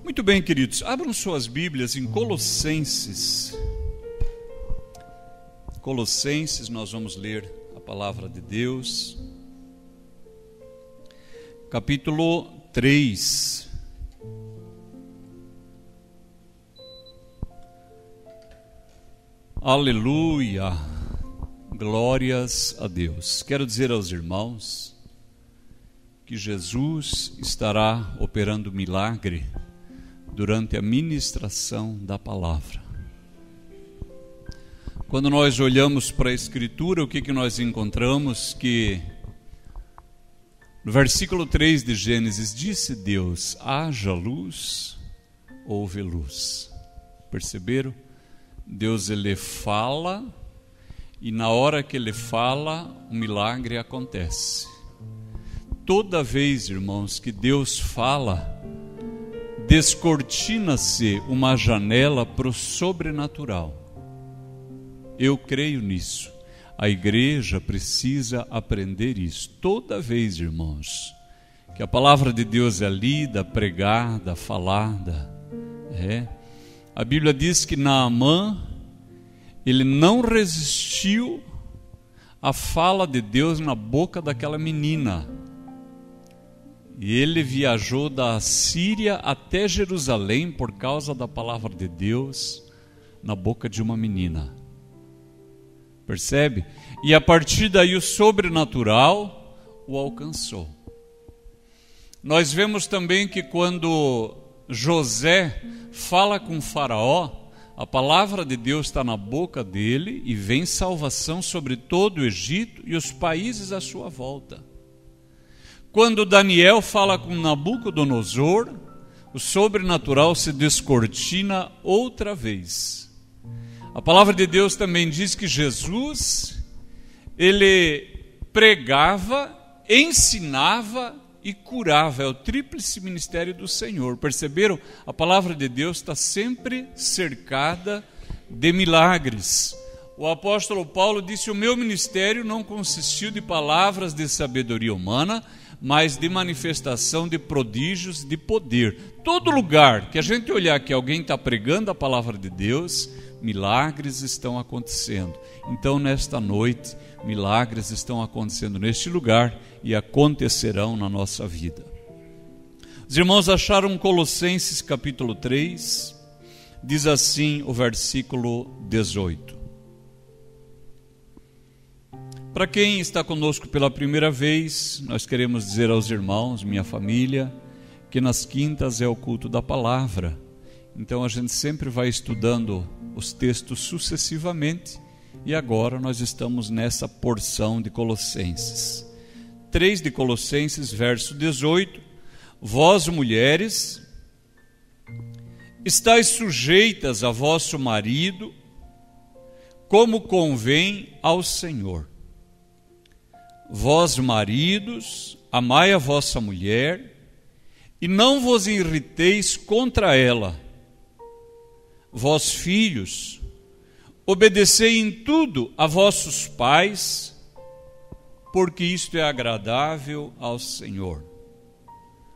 Muito bem, queridos, abram suas Bíblias em Colossenses. Colossenses, nós vamos ler a palavra de Deus. Capítulo 3. Aleluia! Glórias a Deus. Quero dizer aos irmãos que Jesus estará operando milagre durante a ministração da palavra. Quando nós olhamos para a Escritura, o que nós encontramos? Que no versículo 3 de Gênesis, disse Deus: haja luz, houve luz. Perceberam? Deus, ele fala, e na hora que ele fala, o milagre acontece. Toda vez, irmãos, que Deus fala, descortina-se uma janela para o sobrenatural. Eu creio nisso. A igreja precisa aprender isso. Toda vez, irmãos, que a palavra de Deus é lida, pregada, falada, a Bíblia diz que Naamã, ele não resistiu à fala de Deus na boca daquela menina. E ele viajou da Síria até Jerusalém por causa da palavra de Deus na boca de uma menina. Percebe? E a partir daí o sobrenatural o alcançou. Nós vemos também que quando José fala com Faraó, a palavra de Deus está na boca dele e vem salvação sobre todo o Egito e os países à sua volta. Quando Daniel fala com Nabucodonosor, o sobrenatural se descortina outra vez. A palavra de Deus também diz que Jesus, ele pregava, ensinava e curava. É o tríplice ministério do Senhor. Perceberam? A palavra de Deus está sempre cercada de milagres. O apóstolo Paulo disse: o meu ministério não consistiu de palavras de sabedoria humana, mas de manifestação de prodígios de poder. Todo lugar que a gente olhar que alguém está pregando a palavra de Deus, milagres estão acontecendo. Então, nesta noite, milagres estão acontecendo neste lugar e acontecerão na nossa vida. Os irmãos acharam Colossenses capítulo 3, diz assim o versículo 18. Para quem está conosco pela primeira vez, nós queremos dizer aos irmãos, minha família, que nas quintas é o culto da palavra. Então a gente sempre vai estudando os textos sucessivamente e agora nós estamos nessa porção de Colossenses. 3 de Colossenses, verso 18. Vós, mulheres, estáis sujeitas a vosso marido, como convém ao Senhor. Vós, maridos, amai a vossa mulher, e não vos irriteis contra ela. Vós, filhos, obedecei em tudo a vossos pais, porque isto é agradável ao Senhor.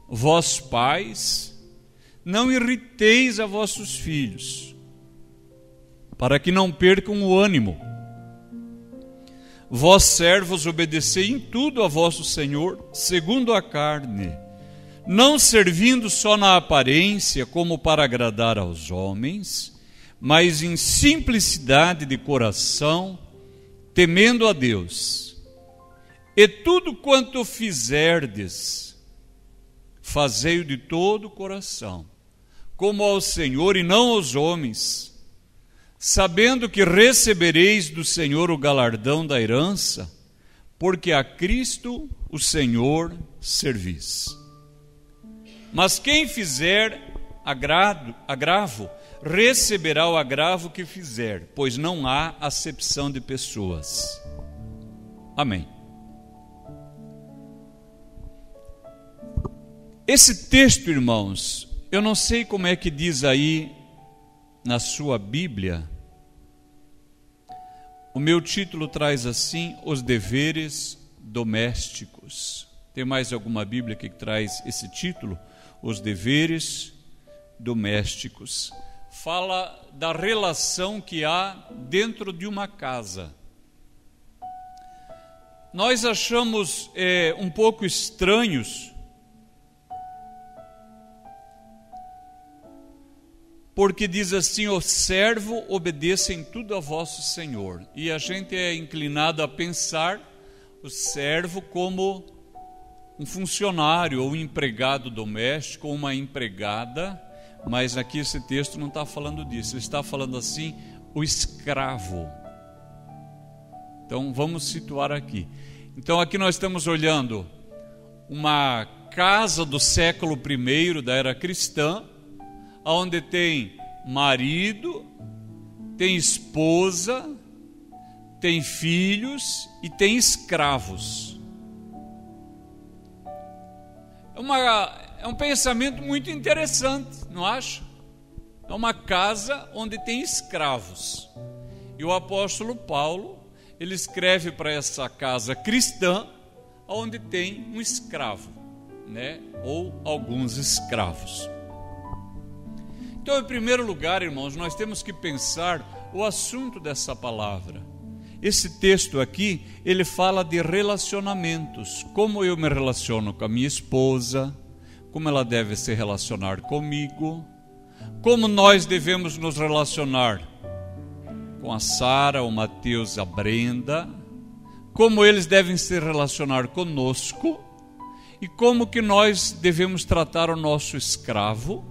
Vós, pais, não irriteis a vossos filhos, para que não percam o ânimo. Vós, servos, obedecei em tudo a vosso Senhor, segundo a carne, não servindo só na aparência como para agradar aos homens, mas em simplicidade de coração, temendo a Deus. E tudo quanto fizerdes, fazei-o de todo o coração, como ao Senhor e não aos homens, sabendo que recebereis do Senhor o galardão da herança, porque a Cristo o Senhor servis. Mas quem fizer agravo, receberá o agravo que fizer, pois não há acepção de pessoas. Amém. Esse texto, irmãos, eu não sei como é que diz aí na sua Bíblia. O meu título traz assim: os deveres domésticos. Tem mais alguma Bíblia que traz esse título? Os deveres domésticos. Fala da relação que há dentro de uma casa. Nós achamos um pouco estranhos, porque diz assim: o servo obedeça em tudo a vosso Senhor. E a gente é inclinado a pensar o servo como um funcionário, ou um empregado doméstico, ou uma empregada, mas aqui esse texto não está falando disso, ele está falando assim, o escravo. Então vamos situar aqui. Então aqui nós estamos olhando uma casa do século I da era cristã, onde tem marido, tem esposa, tem filhos e tem escravos. É um pensamento muito interessante, não acha? É uma casa onde tem escravos. E o apóstolo Paulo, ele escreve para essa casa cristã, onde tem um escravo, né? Ou alguns escravos. Então, em primeiro lugar, irmãos, nós temos que pensar o assunto dessa palavra. Esse texto aqui, ele fala de relacionamentos. Como eu me relaciono com a minha esposa, como ela deve se relacionar comigo, como nós devemos nos relacionar com a Sara, o Mateus, a Brenda, como eles devem se relacionar conosco e como que nós devemos tratar o nosso escravo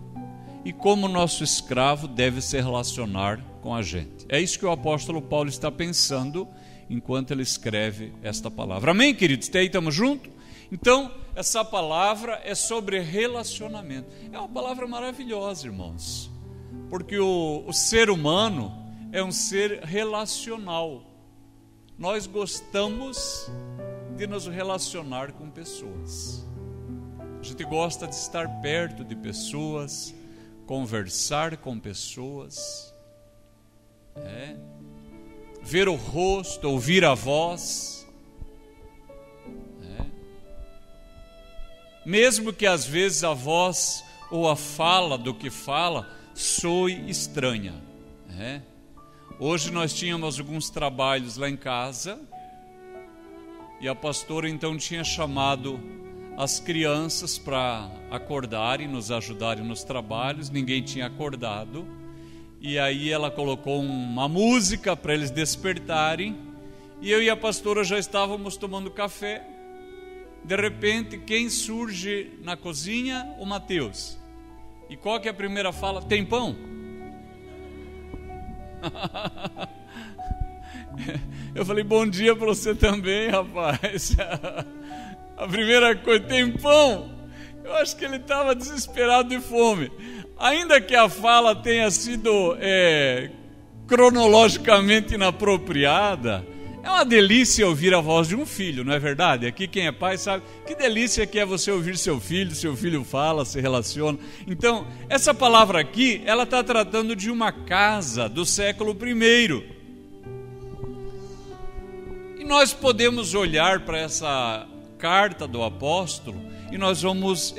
e como o nosso escravo deve se relacionar com a gente. É isso que o apóstolo Paulo está pensando enquanto ele escreve esta palavra. Amém, queridos? Até aí estamos juntos? Então, essa palavra é sobre relacionamento. É uma palavra maravilhosa, irmãos, porque o ser humano é um ser relacional. Nós gostamos de nos relacionar com pessoas. A gente gosta de estar perto de pessoas, conversar com pessoas, ver o rosto, ouvir a voz, mesmo que às vezes a voz ou a fala do que fala soe estranha. Hoje nós tínhamos alguns trabalhos lá em casa e a pastora então tinha chamado as crianças para acordarem, nos ajudarem nos trabalhos. Ninguém tinha acordado e aí ela colocou uma música para eles despertarem e eu e a pastora já estávamos tomando café. De repente, quem surge na cozinha? O Mateus. E qual que é a primeira fala? Tem pão? Eu falei, bom dia para você também, rapaz. A primeira coisa, tem pão? Eu acho que ele estava desesperado de fome. Ainda que a fala tenha sido cronologicamente inapropriada, é uma delícia ouvir a voz de um filho, não é verdade? Aqui quem é pai sabe que delícia que é você ouvir seu filho fala, se relaciona. Então, essa palavra aqui, ela está tratando de uma casa do século I. E nós podemos olhar para essa carta do apóstolo e nós vamos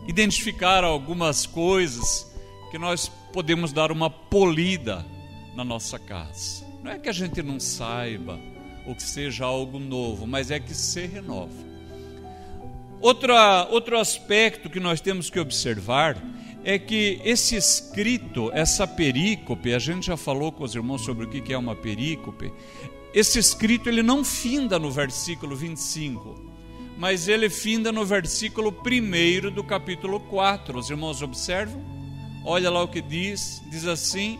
identificar algumas coisas que nós podemos dar uma polida na nossa casa. Não é que a gente não saiba ou que seja algo novo, mas é que se renova. Outro aspecto que nós temos que observar é que esse escrito, essa perícope, a gente já falou com os irmãos sobre o que é uma perícope. Esse escrito ele não finda no versículo 25, mas ele finda no versículo 1 do capítulo 4. Os irmãos observam? Olha lá o que diz assim: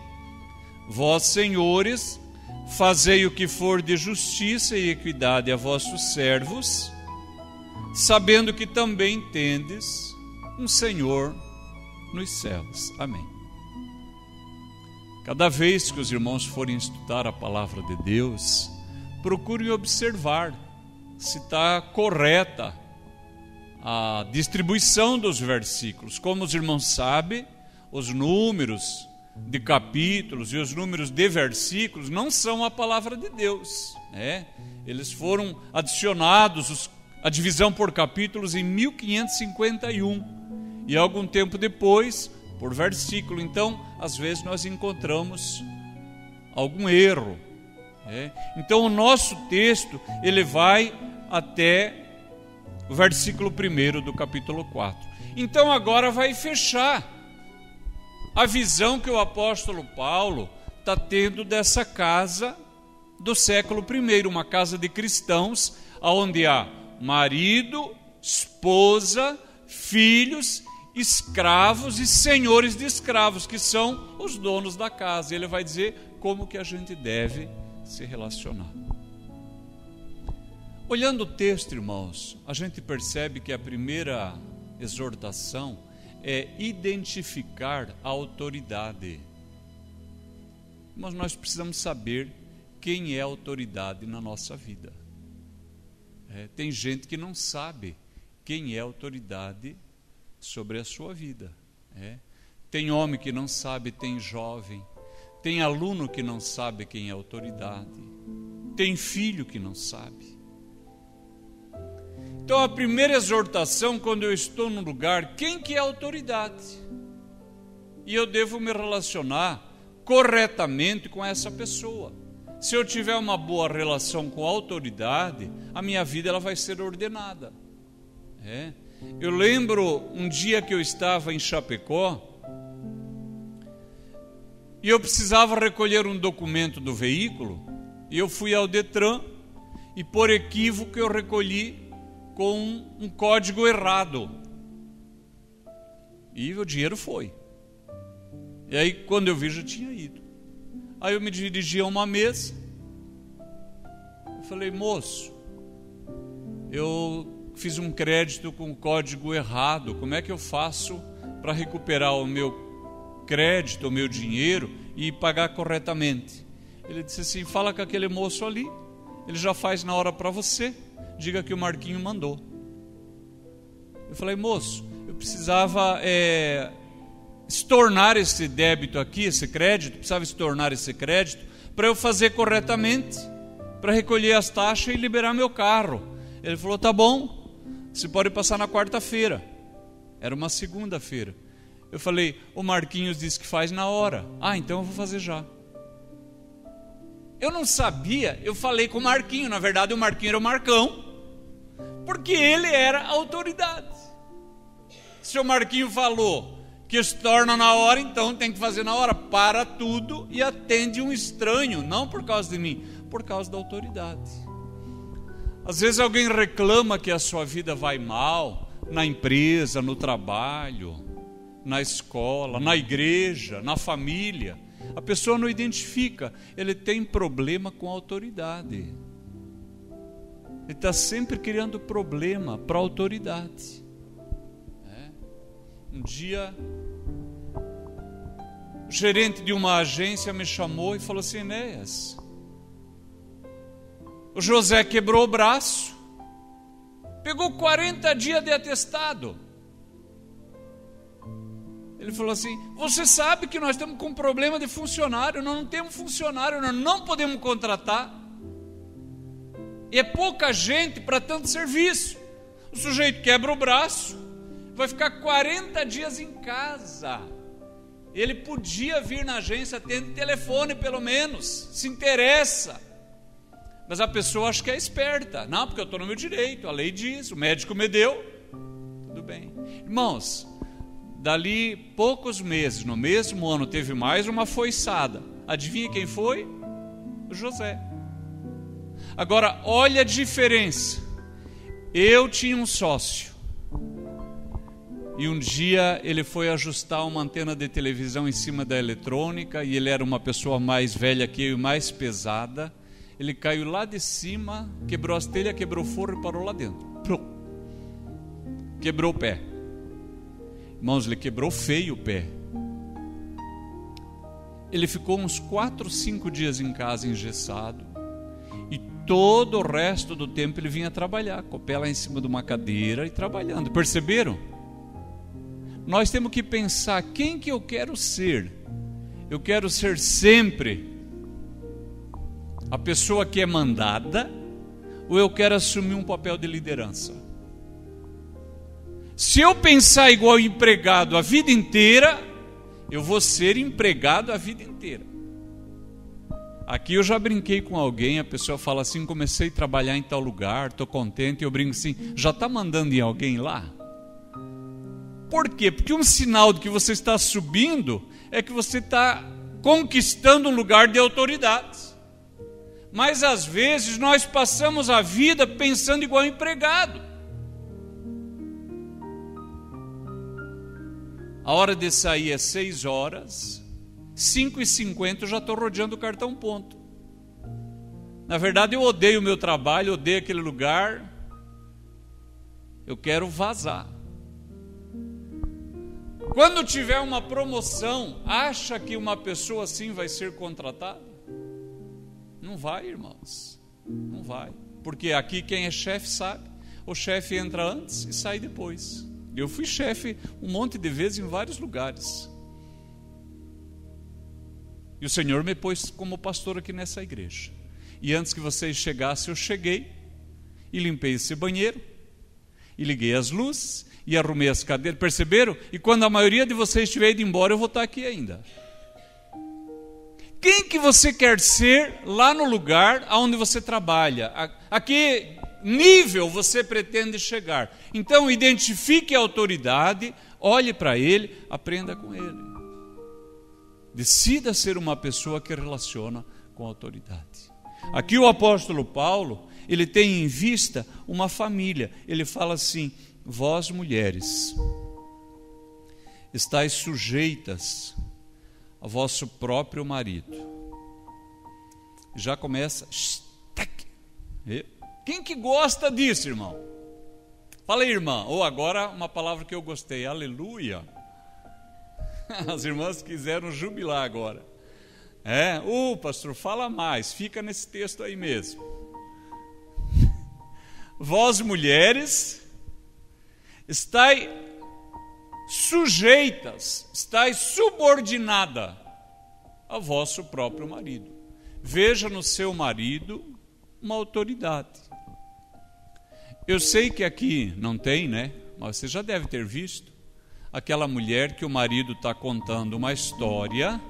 vós, senhores, fazei o que for de justiça e equidade a vossos servos, sabendo que também tendes um Senhor nos céus. Amém. Cada vez que os irmãos forem estudar a palavra de Deus, procurem observar se está correta a distribuição dos versículos. Como os irmãos sabem, os números de capítulos e os números de versículos não são a palavra de Deus, Eles foram adicionados, a divisão por capítulos, em 1551, e algum tempo depois, por versículo. Então, às vezes nós encontramos algum erro. Então, o nosso texto, ele vai até o versículo 1 do capítulo 4. Então, agora vai fechar a visão que o apóstolo Paulo está tendo dessa casa do século I, uma casa de cristãos, onde há marido, esposa, filhos, escravos e senhores de escravos, que são os donos da casa. Ele vai dizer como que a gente deve se relacionar. Olhando o texto, irmãos, a gente percebe que a primeira exortação é identificar a autoridade. Mas nós precisamos saber quem é a autoridade na nossa vida. Tem gente que não sabe quem é a autoridade sobre a sua vida. Tem homem que não sabe, tem jovem, tem aluno que não sabe quem é a autoridade, tem filho que não sabe. Então, a primeira exortação, quando eu estou num lugar, quem que é a autoridade? E eu devo me relacionar corretamente com essa pessoa. Se eu tiver uma boa relação com a autoridade, a minha vida ela vai ser ordenada. Eu lembro um dia que eu estava em Chapecó e eu precisava recolher um documento do veículo, e eu fui ao Detran e por equívoco eu recolhi com um código errado e o dinheiro foi. E aí quando eu vi já tinha ido. Aí eu me dirigi a uma mesa, eu falei: moço, eu fiz um crédito com o código errado, como é que eu faço para recuperar o meu crédito, o meu dinheiro e pagar corretamente? Ele disse assim: fala com aquele moço ali, ele já faz na hora para você, diga que o Marquinho mandou. Eu falei: moço, eu precisava estornar esse débito aqui, esse crédito, precisava estornar esse crédito para eu fazer corretamente, para recolher as taxas e liberar meu carro. Ele falou: tá bom, você pode passar na quarta-feira. Era uma segunda-feira. Eu falei: o Marquinhos disse que faz na hora. Ah, então eu vou fazer já. Eu não sabia, eu falei com o Marquinho, na verdade o Marquinho era o Marcão, porque ele era a autoridade. Se o Marquinho falou que estorna na hora, então tem que fazer na hora. Para tudo e atende um estranho, não por causa de mim, por causa da autoridade. Às vezes alguém reclama que a sua vida vai mal, na empresa, no trabalho, na escola, na igreja, na família. A pessoa não identifica, ele tem problema com a autoridade. Ele está sempre criando problema para a autoridade. Um dia, o gerente de uma agência me chamou e falou assim: Enéas, o José quebrou o braço, pegou 40 dias de atestado. Ele falou assim: você sabe que nós estamos com um problema de funcionário, nós não temos funcionário, nós não podemos contratar. E é pouca gente para tanto serviço. O sujeito quebra o braço, vai ficar 40 dias em casa. Ele podia vir na agência, atende telefone pelo menos, se interessa. Mas a pessoa acha que é esperta. Não, porque eu estou no meu direito, a lei diz, o médico me deu. Tudo bem. Irmãos, dali poucos meses, no mesmo ano, teve mais uma foiçada. Adivinha quem foi? O José. Agora, olha a diferença. Eu tinha um sócio. E um dia ele foi ajustar uma antena de televisão em cima da eletrônica, e ele era uma pessoa mais velha que eu e mais pesada. Ele caiu lá de cima, quebrou as telhas, quebrou o forro e parou lá dentro. Quebrou o pé. Irmãos, ele quebrou feio o pé. Ele ficou uns 4, 5 dias em casa engessado, e todo o resto do tempo ele vinha trabalhar, com o pé lá em cima de uma cadeira e trabalhando. Perceberam? Nós temos que pensar: quem que eu quero ser? Eu quero ser sempre a pessoa que é mandada, ou eu quero assumir um papel de liderança? Se eu pensar igual empregado a vida inteira, eu vou ser empregado a vida inteira. Aqui eu já brinquei com alguém, a pessoa fala assim, comecei a trabalhar em tal lugar, estou contente, e eu brinco assim, já está mandando em alguém lá? Por quê? Porque um sinal de que você está subindo é que você está conquistando um lugar de autoridade. Mas às vezes nós passamos a vida pensando igual empregado. A hora de sair é 6 horas, 5h50 eu já estou rodeando o cartão ponto. Na verdade eu odeio o meu trabalho, odeio aquele lugar, eu quero vazar. Quando tiver uma promoção, acha que uma pessoa assim vai ser contratada? Não vai, irmãos, não vai. Porque aqui quem é chefe sabe, o chefe entra antes e sai depois. Eu fui chefe um monte de vezes em vários lugares. E o Senhor me pôs como pastor aqui nessa igreja. E antes que vocês chegassem, eu cheguei e limpei esse banheiro, e liguei as luzes, e arrumei as cadeiras, perceberam? E quando a maioria de vocês estiver ido embora, eu vou estar aqui ainda. Quem que você quer ser lá no lugar onde você trabalha? A que nível você pretende chegar? Então identifique a autoridade, olhe para ele, aprenda com ele. Decida ser uma pessoa que relaciona com a autoridade. Aqui o apóstolo Paulo, ele tem em vista uma família. Ele fala assim, vós mulheres, estáis sujeitas a vosso próprio marido. Já começa. Quem que gosta disso, irmão? Fala aí, irmã. Ou agora uma palavra que eu gostei, aleluia. As irmãs quiseram jubilar agora. Pastor, fala mais, fica nesse texto aí mesmo. Vós mulheres, estáis sujeitas, estáis subordinada a vosso próprio marido. Veja no seu marido uma autoridade. Eu sei que aqui não tem, né? Mas você já deve ter visto aquela mulher que o marido está contando uma história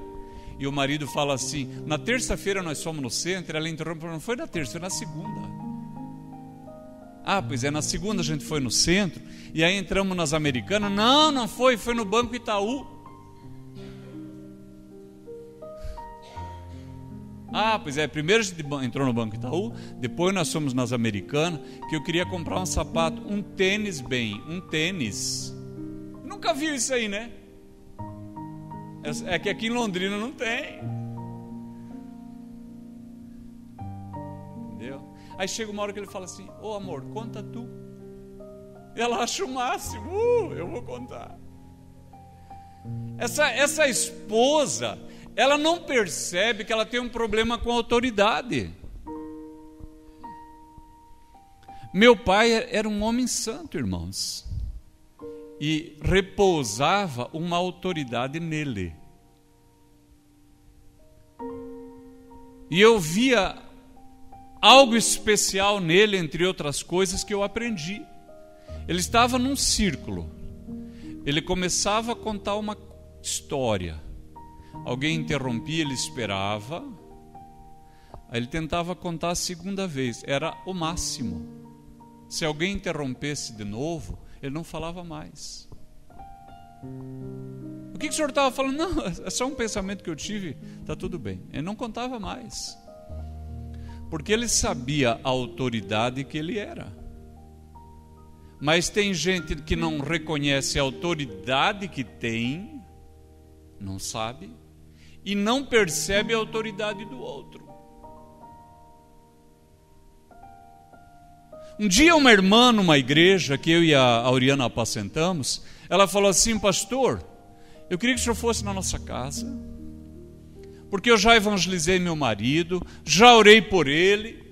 e o marido fala assim, na terça-feira nós fomos no centro, ela interrompe, não foi na terça, foi na segunda. Pois é, na segunda a gente foi no centro, e aí entramos nas Americanas. Não foi, foi no Banco Itaú. Pois é, primeiro a gente entrou no Banco Itaú, depois nós fomos nas Americanas, que eu queria comprar um sapato, um tênis um tênis. Nunca viu isso aí, né? É que aqui em Londrina não tem. Entendeu? Aí chega uma hora que ele fala assim, amor, conta tu. Ela acha o máximo, eu vou contar. Essa esposa, ela não percebe que ela tem um problema com a autoridade. Meu pai era um homem santo, irmãos, e repousava uma autoridade nele. E eu via algo especial nele, entre outras coisas, que eu aprendi. Ele estava num círculo, ele começava a contar uma história, alguém interrompia, ele esperava, aí ele tentava contar a segunda vez, era o máximo. Se alguém interrompesse de novo, ele não falava mais. O que o senhor estava falando? Não, é só um pensamento que eu tive, está tudo bem. Ele não contava mais, porque ele sabia a autoridade que ele era. Mas tem gente que não reconhece a autoridade que tem, não sabe, e não percebe a autoridade do outro. Um dia uma irmã numa igreja, que eu e a Auriana apacentamos, ela falou assim, pastor, eu queria que o senhor fosse na nossa casa, porque eu já evangelizei meu marido, já orei por ele.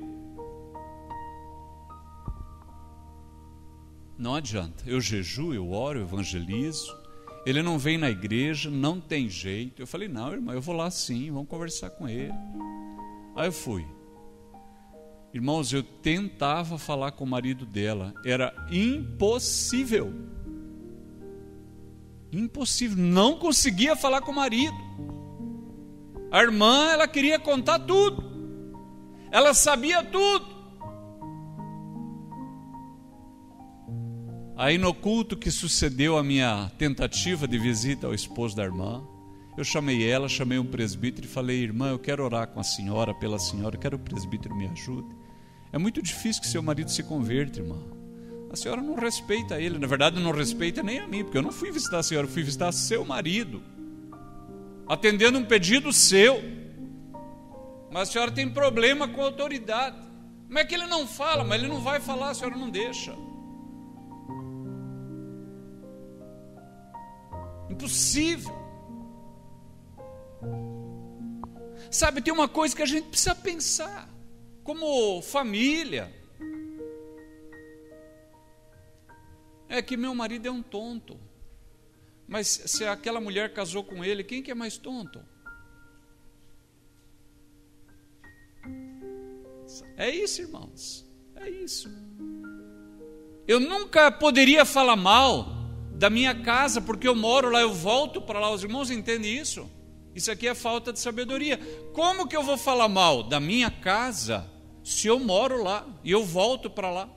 Não adianta, eu jejuo, eu oro, eu evangelizo, ele não vem na igreja, não tem jeito. Eu falei, não, irmã, eu vou lá sim, vamos conversar com ele. Aí eu fui. Irmãos, eu tentava falar com o marido dela, era impossível. Impossível, não conseguia falar com o marido. A irmã, ela queria contar tudo. Ela sabia tudo. Aí no culto que sucedeu a minha tentativa de visita ao esposo da irmã, eu chamei ela, chamei um presbítero e falei: irmã, eu quero orar com a senhora, pela senhora, quero que o presbítero me ajude. É muito difícil que seu marido se converta, irmã. A senhora não respeita ele, na verdade não respeita nem a mim, porque eu não fui visitar a senhora, eu fui visitar seu marido, atendendo um pedido seu. Mas a senhora tem problema com a autoridade. Como é que ele não fala? Mas ele não vai falar, a senhora não deixa. Impossível. Sabe, tem uma coisa que a gente precisa pensar, como família. É que meu marido é um tonto. Mas se aquela mulher casou com ele, quem que é mais tonto? É isso, irmãos. É isso. Eu nunca poderia falar mal da minha casa, porque eu moro lá, eu volto para lá. Os irmãos entendem isso? Isso aqui é falta de sabedoria. Como que eu vou falar mal da minha casa se eu moro lá e eu volto para lá?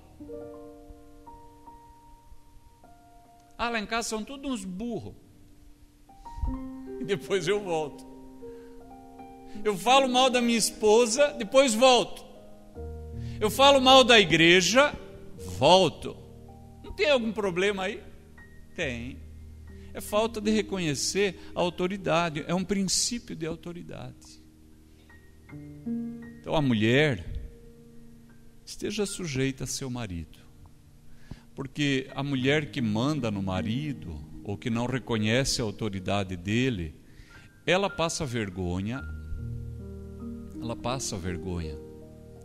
Ah, lá em casa são todos uns burros. E depois eu volto. Eu falo mal da minha esposa, depois volto. Eu falo mal da igreja, volto. Não tem algum problema aí? Tem. É falta de reconhecer a autoridade, é um princípio de autoridade. Então a mulher esteja sujeita a seu marido, porque a mulher que manda no marido, ou que não reconhece a autoridade dele, ela passa vergonha,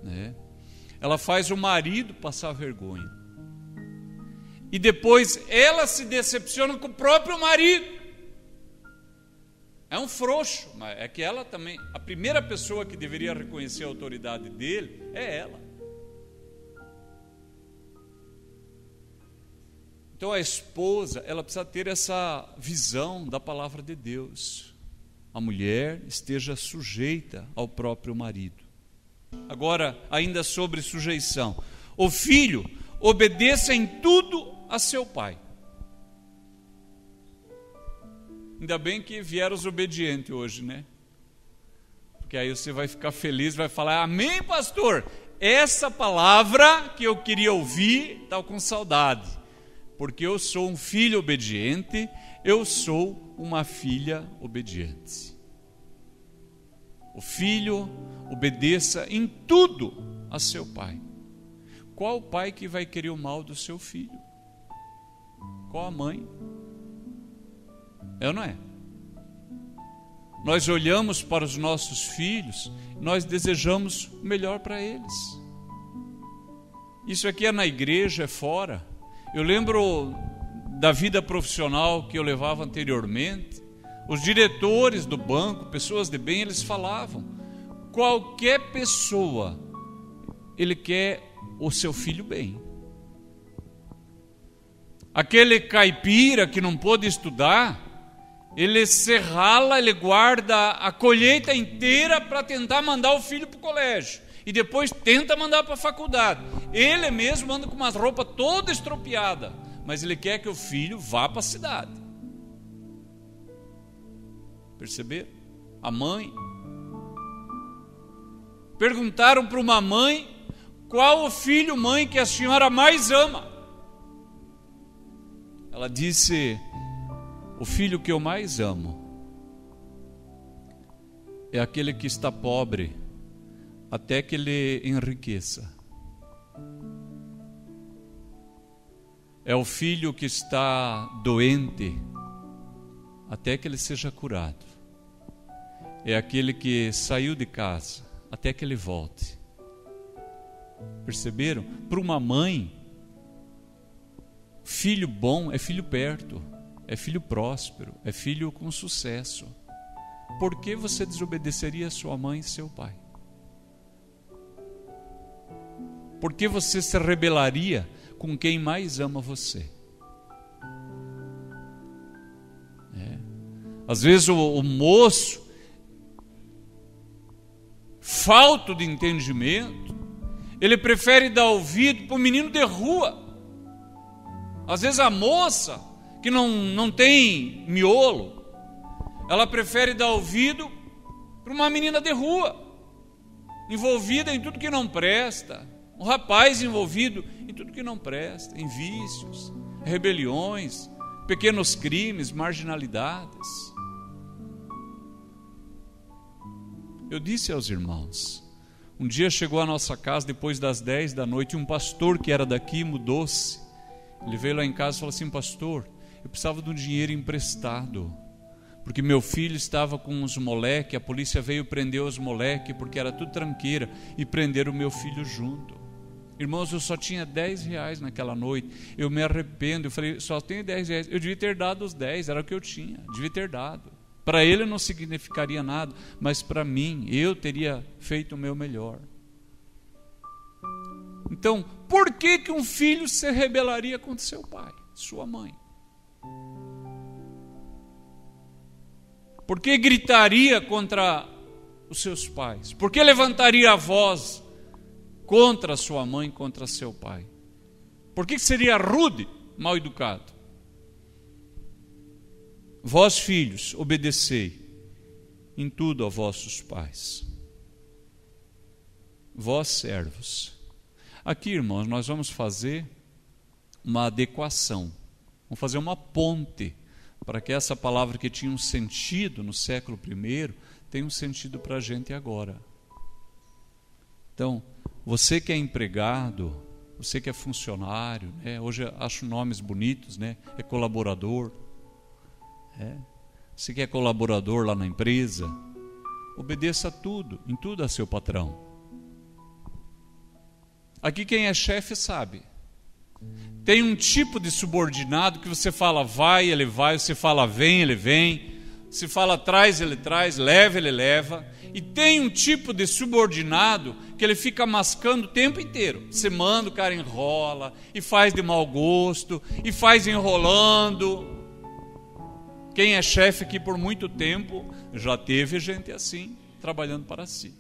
né? Ela faz o marido passar vergonha. E depois ela se decepciona com o próprio marido. É um frouxo, mas é que ela também, a primeira pessoa que deveria reconhecer a autoridade dele é ela. Então a esposa, ela precisa ter essa visão da palavra de Deus. A mulher esteja sujeita ao próprio marido. Agora, ainda sobre sujeição. O filho obedeça em tudo a seu pai. Ainda bem que vieram os obedientes hoje, né? Porque aí você vai ficar feliz, vai falar: amém, pastor, essa palavra que eu queria ouvir, estava com saudade, porque eu sou um filho obediente, eu sou uma filha obediente. O filho obedeça em tudo a seu pai. Qual o pai que vai querer o mal do seu filho? Qual a mãe? É ou não é? Nós olhamos para os nossos filhos, nós desejamos o melhor para eles. Isso aqui é na igreja, é fora. Eu lembro da vida profissional que eu levava anteriormente. Os diretores do banco, pessoas de bem, eles falavam: qualquer pessoa, ele quer o seu filho bem. Aquele caipira que não pôde estudar, ele se rala, ele guarda a colheita inteira para tentar mandar o filho para o colégio. E depois tenta mandar para a faculdade. Ele mesmo anda com uma roupa toda estropiada, mas ele quer que o filho vá para a cidade. Perceberam? A mãe. Perguntaram para uma mãe: qual o filho, mãe, que a senhora mais ama? Ela disse: o filho que eu mais amo é aquele que está pobre até que ele enriqueça. É o filho que está doente até que ele seja curado. É aquele que saiu de casa até que ele volte. Perceberam? Para uma mãe, filho bom é filho perto, é filho próspero, é filho com sucesso. Por que você desobedeceria sua mãe e seu pai? Por que você se rebelaria com quem mais ama você? Às vezes o moço, falto de entendimento, ele prefere dar ouvido para o menino de rua. Às vezes a moça, que não tem miolo, ela prefere dar ouvido para uma menina de rua, envolvida em tudo que não presta. Um rapaz envolvido em tudo que não presta, em vícios, rebeliões, pequenos crimes, marginalidades. Eu disse aos irmãos, um dia chegou à nossa casa depois das 10 da noite, um pastor que era daqui mudou-se. Ele veio lá em casa e falou assim: pastor, eu precisava de um dinheiro emprestado, porque meu filho estava com uns moleque, a polícia veio prender os moleque, porque era tudo tranqueira, e prenderam o meu filho junto. Irmãos, eu só tinha 10 reais naquela noite, eu me arrependo, eu falei, só tenho 10 reais, eu devia ter dado os 10, era o que eu tinha, devia ter dado. Para ele não significaria nada, mas para mim, eu teria feito o meu melhor. Então, por que um filho se rebelaria contra seu pai, sua mãe? Por que gritaria contra os seus pais? Por que levantaria a voz contra sua mãe, contra seu pai? Por que seria rude, mal educado? Vós, filhos, obedecei em tudo a vossos pais. Vós, servos. Aqui, irmãos, nós vamos fazer uma adequação, vamos fazer uma ponte para que essa palavra que tinha um sentido no século I tenha um sentido para a gente agora. Então, você que é empregado, você que é funcionário, né? Hoje acho nomes bonitos, né? É colaborador. Você que é colaborador lá na empresa, obedeça tudo, em tudo a seu patrão. Aqui quem é chefe sabe. Tem um tipo de subordinado que você fala vai, ele vai, você fala vem, ele vem, se fala traz, ele traz, leva, ele leva. E tem um tipo de subordinado que ele fica mascando o tempo inteiro. Você manda, o cara enrola, e faz de mau gosto, e faz enrolando. Quem é chefe aqui por muito tempo, já teve gente assim, trabalhando para si.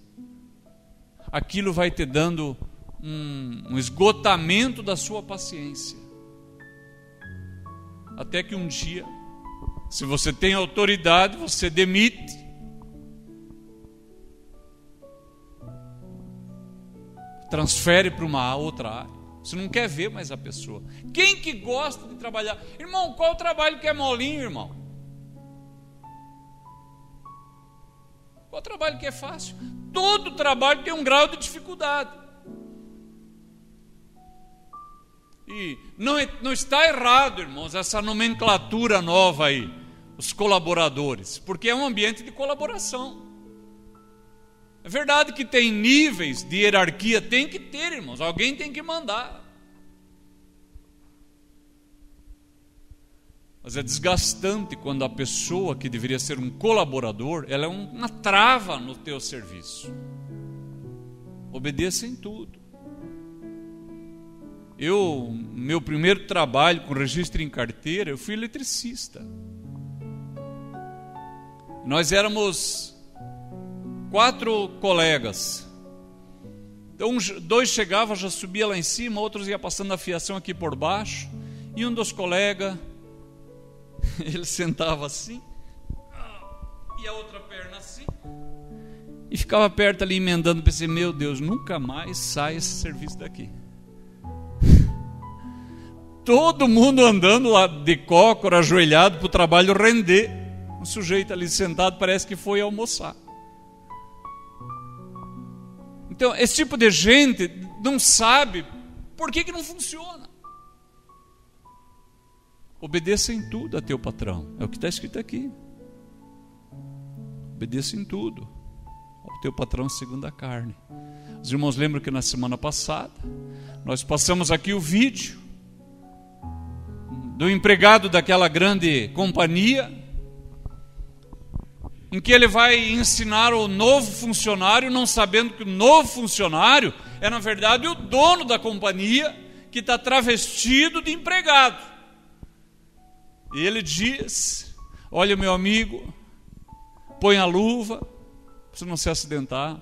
Aquilo vai te dando um esgotamento da sua paciência. Até que um dia, se você tem autoridade, você demite. Transfere para uma outra área. Você não quer ver mais a pessoa. Quem que gosta de trabalhar? Irmão, qual trabalho que é molinho, irmão? Qual trabalho que é fácil? Todo trabalho tem um grau de dificuldade. E não está errado, irmãos, essa nomenclatura nova aí, os colaboradores, porque é um ambiente de colaboração. É verdade que tem níveis de hierarquia, tem que ter, irmãos, alguém tem que mandar. Mas é desgastante quando a pessoa que deveria ser um colaborador, ela é uma trava no teu serviço. Obedeça em tudo. Meu primeiro trabalho com registro em carteira, eu fui eletricista. Nós éramos 4 colegas. Então 2 chegavam, já subia lá em cima, outros iam passando a fiação aqui por baixo. E um dos colegas, ele sentava assim, e a outra perna assim, e ficava perto ali emendando. Pensei, meu Deus, nunca mais sai esse serviço daqui. Todo mundo andando lá de cócora, ajoelhado para o trabalho render. O sujeito ali sentado parece que foi almoçar. Então, esse tipo de gente não sabe por que não funciona. Obedeça em tudo a teu patrão. É o que está escrito aqui. Obedeça em tudo ao teu patrão segundo a carne. Os irmãos lembram que na semana passada nós passamos aqui o vídeo do empregado daquela grande companhia, em que ele vai ensinar o novo funcionário, não sabendo que o novo funcionário é na verdade o dono da companhia, que está travestido de empregado. E ele diz: olha, meu amigo, põe a luva, para você não se acidentar.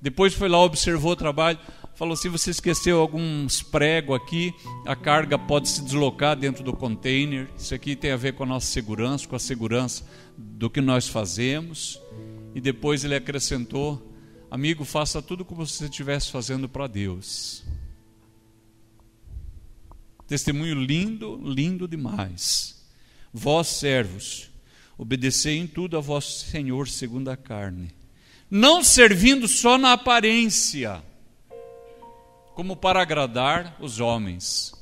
Depois foi lá, observou o trabalho, falou assim: você esqueceu alguns pregos aqui, a carga pode se deslocar dentro do container. Isso aqui tem a ver com a nossa segurança, com a segurança do que nós fazemos. E depois ele acrescentou: amigo, faça tudo como se você estivesse fazendo para Deus. Testemunho lindo, lindo demais. Vós, servos, obedecei em tudo a vosso Senhor segundo a carne, não servindo só na aparência, como para agradar os homens.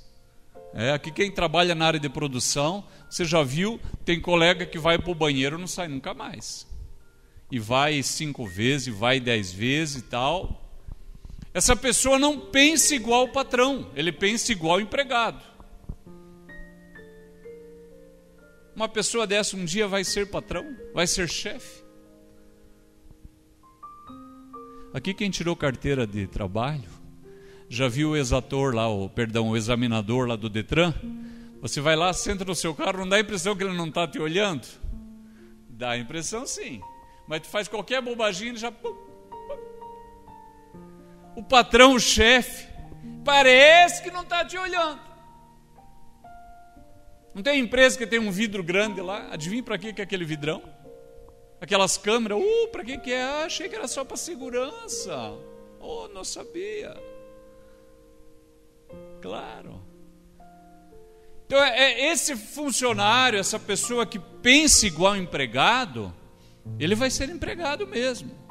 Aqui quem trabalha na área de produção, você já viu, tem colega que vai para o banheiro e não sai nunca mais. E vai 5 vezes, vai 10 vezes e tal. Essa pessoa não pensa igual o patrão, ele pensa igual o empregado. Uma pessoa dessa um dia vai ser patrão, vai ser chefe. Aqui quem tirou carteira de trabalho, já viu o exator lá, o examinador lá do Detran? Você vai lá, senta no seu carro, não dá a impressão que ele não está te olhando? Dá a impressão sim, mas tu faz qualquer bobaginha e já... O patrão, o chefe, parece que não está te olhando. Não tem empresa que tem um vidro grande lá? Adivinha para que é aquele vidrão? Aquelas câmeras, para que é? Achei que era só para segurança. Não sabia. Claro. Então esse funcionário, essa pessoa que pensa igual empregado, ele vai ser empregado mesmo.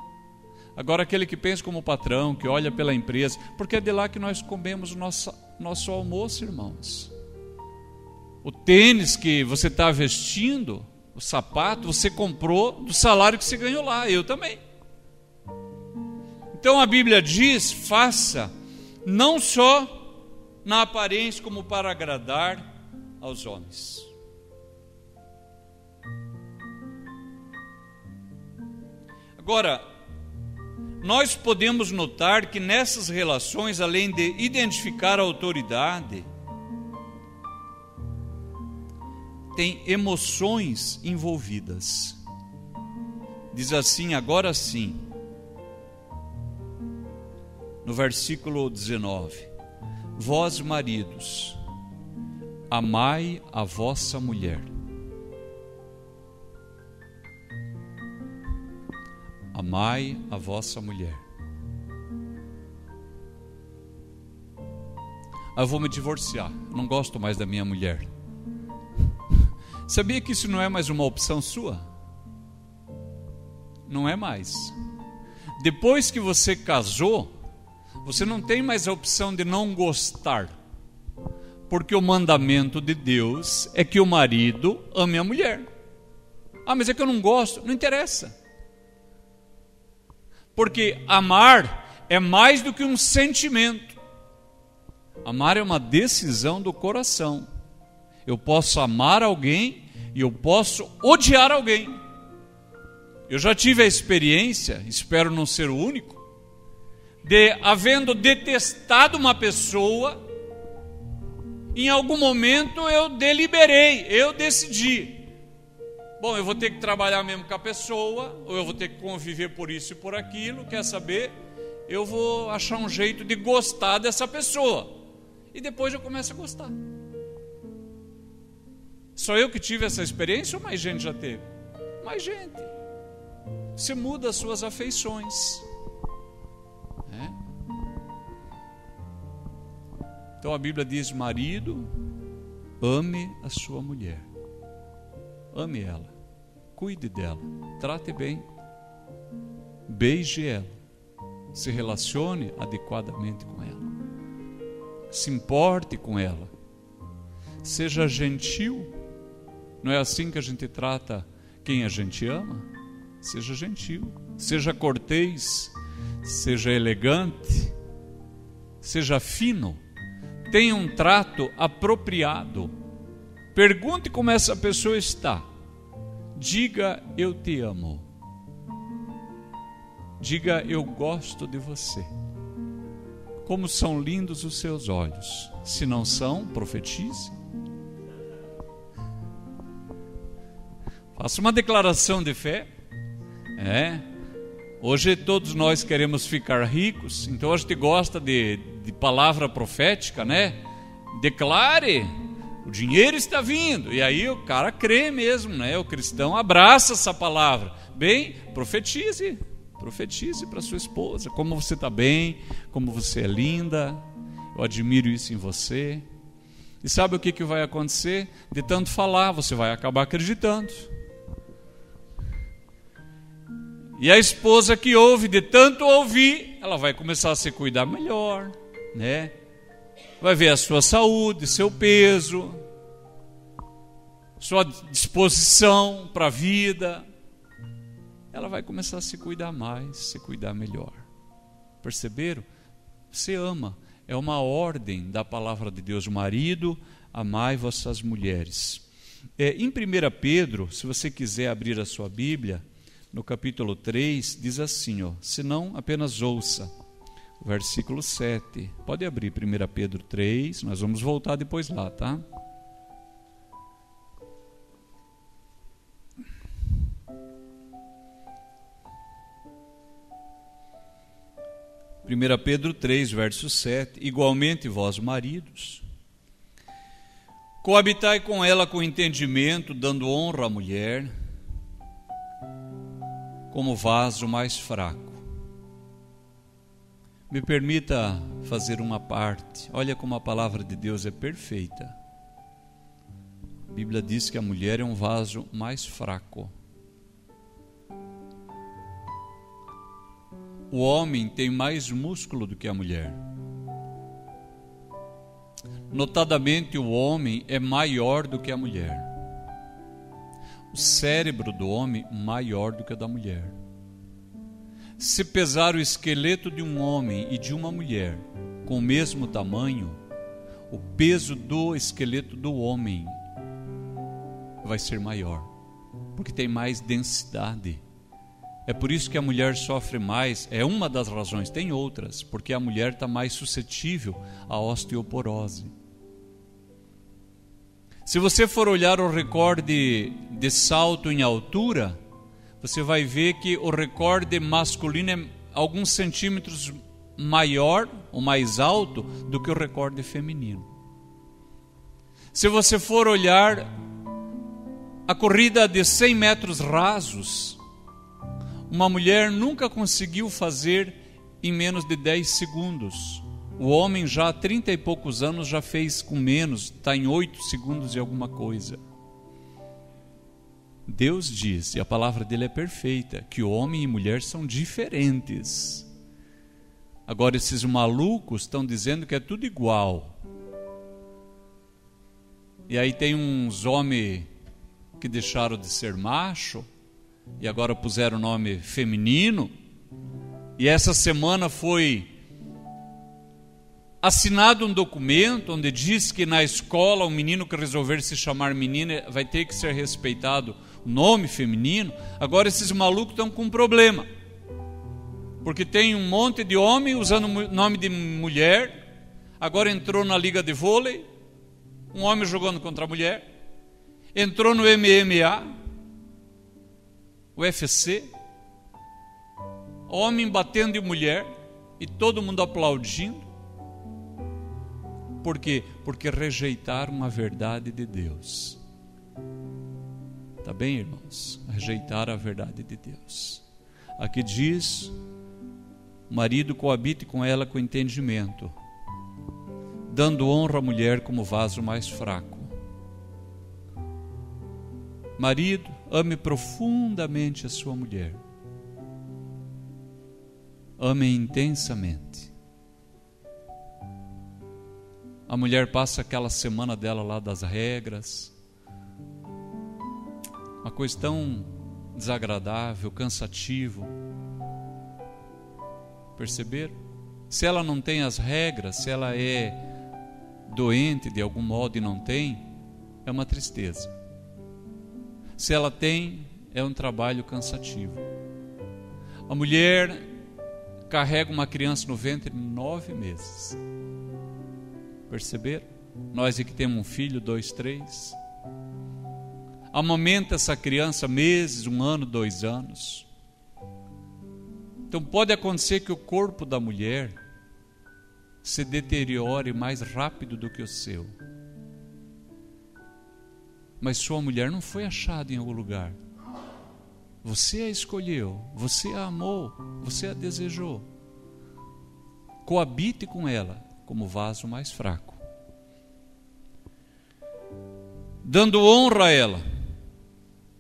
Agora aquele que pensa como patrão, que olha pela empresa, porque é de lá que nós comemos o nosso almoço, irmãos. O tênis que você está vestindo, o sapato, você comprou do salário que você ganhou lá, eu também. Então a Bíblia diz: faça não só na aparência como para agradar aos homens. Agora, nós podemos notar que nessas relações, além de identificar a autoridade, tem emoções envolvidas. Diz assim, agora sim, no versículo 19: vós, maridos, amai a vossa mulher. Amai a vossa mulher. Eu vou me divorciar, não gosto mais da minha mulher. Sabia que isso não é mais uma opção sua? Não é mais. Depois que você casou, você não tem mais a opção de não gostar, porque o mandamento de Deus é que o marido ame a mulher. Mas é que eu não gosto. Não interessa. Porque amar é mais do que um sentimento. Amar é uma decisão do coração. Eu posso amar alguém e eu posso odiar alguém. Eu já tive a experiência, espero não ser o único, de, havendo detestado uma pessoa, em algum momento eu deliberei, eu decidi: bom, eu vou ter que trabalhar mesmo com a pessoa, ou eu vou ter que conviver por isso e por aquilo, quer saber? Eu vou achar um jeito de gostar dessa pessoa. E depois eu começo a gostar. Só eu que tive essa experiência ou mais gente já teve? Mais gente. Você muda as suas afeições. Então a Bíblia diz: marido, ame a sua mulher. Ame ela, cuide dela, trate bem, beije ela, se relacione adequadamente com ela, se importe com ela, seja gentil. Não é assim que a gente trata quem a gente ama? Seja gentil, seja cortês, seja elegante, seja fino, tenha um trato apropriado. Pergunte como essa pessoa está. Diga: eu te amo. Diga: eu gosto de você. Como são lindos os seus olhos. Se não são, profetize. Faça uma declaração de fé. Hoje todos nós queremos ficar ricos, então a gente gosta de palavra profética, né? Declare, o dinheiro está vindo, e aí o cara crê mesmo, né? O cristão abraça essa palavra. Bem, profetize para sua esposa, como você está bem, como você é linda, eu admiro isso em você. E sabe o que vai acontecer? De tanto falar, você vai acabar acreditando. E a esposa que ouve, de tanto ouvir, ela vai começar a se cuidar melhor, né? Vai ver a sua saúde, seu peso, sua disposição para a vida. Ela vai começar a se cuidar mais, se cuidar melhor. Perceberam? Você ama. É uma ordem da palavra de Deus. Marido, amai vossas mulheres. Em 1 Pedro, se você quiser abrir a sua Bíblia, no capítulo 3, diz assim, se não, apenas ouça. Versículo 7. Pode abrir 1 Pedro 3, nós vamos voltar depois lá, tá? Primeira Pedro 3, verso 7. Igualmente vós, maridos, coabitai com ela com entendimento, dando honra à mulher, como vaso mais fraco. Me permita fazer uma parte. Olha como a palavra de Deus é perfeita. A Bíblia diz que a mulher é um vaso mais fraco. O homem tem mais músculo do que a mulher. Notadamente, o homem é maior do que a mulher. O cérebro do homem maior do que o da mulher. Se pesar o esqueleto de um homem e de uma mulher com o mesmo tamanho, o peso do esqueleto do homem vai ser maior, porque tem mais densidade. É por isso que a mulher sofre mais, é uma das razões, tem outras, porque a mulher está mais suscetível à osteoporose. Se você for olhar o recorde de salto em altura, você vai ver que o recorde masculino é alguns centímetros maior ou mais alto do que o recorde feminino. Se você for olhar a corrida de 100 metros rasos, uma mulher nunca conseguiu fazer em menos de 10 segundos. O homem já há 30 e poucos anos já fez com menos, está em 8 segundos e alguma coisa. Deus diz, e a palavra dele é perfeita, que homem e mulher são diferentes. Agora esses malucos estão dizendo que é tudo igual. E aí tem uns homens que deixaram de ser macho e agora puseram o nome feminino. E essa semana foi assinado um documento onde diz que na escola o menino que resolver se chamar menina vai ter que ser respeitado o nome feminino. Agora esses malucos estão com um problema, porque tem um monte de homem usando o nome de mulher. Agora entrou na liga de vôlei um homem jogando contra a mulher, entrou no MMA, UFC, homem batendo em mulher e todo mundo aplaudindo. Por quê? Porque rejeitaram a verdade de Deus. Tá bem, irmãos? Rejeitaram a verdade de Deus. Aqui diz: o marido coabite com ela com entendimento, dando honra à mulher como vaso mais fraco. Marido, ame profundamente a sua mulher. Ame intensamente. A mulher passa aquela semana dela lá das regras, uma coisa tão desagradável, cansativo. Perceberam? Se ela não tem as regras, se ela é doente de algum modo e não tem, é uma tristeza. Se ela tem, é um trabalho cansativo. A mulher carrega uma criança no ventre 9 meses. Perceberam? Nós que temos um filho, 2, 3. Amamenta essa criança meses, 1 ano, 2 anos. Então pode acontecer que o corpo da mulher se deteriore mais rápido do que o seu. Mas sua mulher não foi achada em algum lugar. Você a escolheu, você a amou, você a desejou. Coabite com ela como vaso mais fraco, dando honra a ela.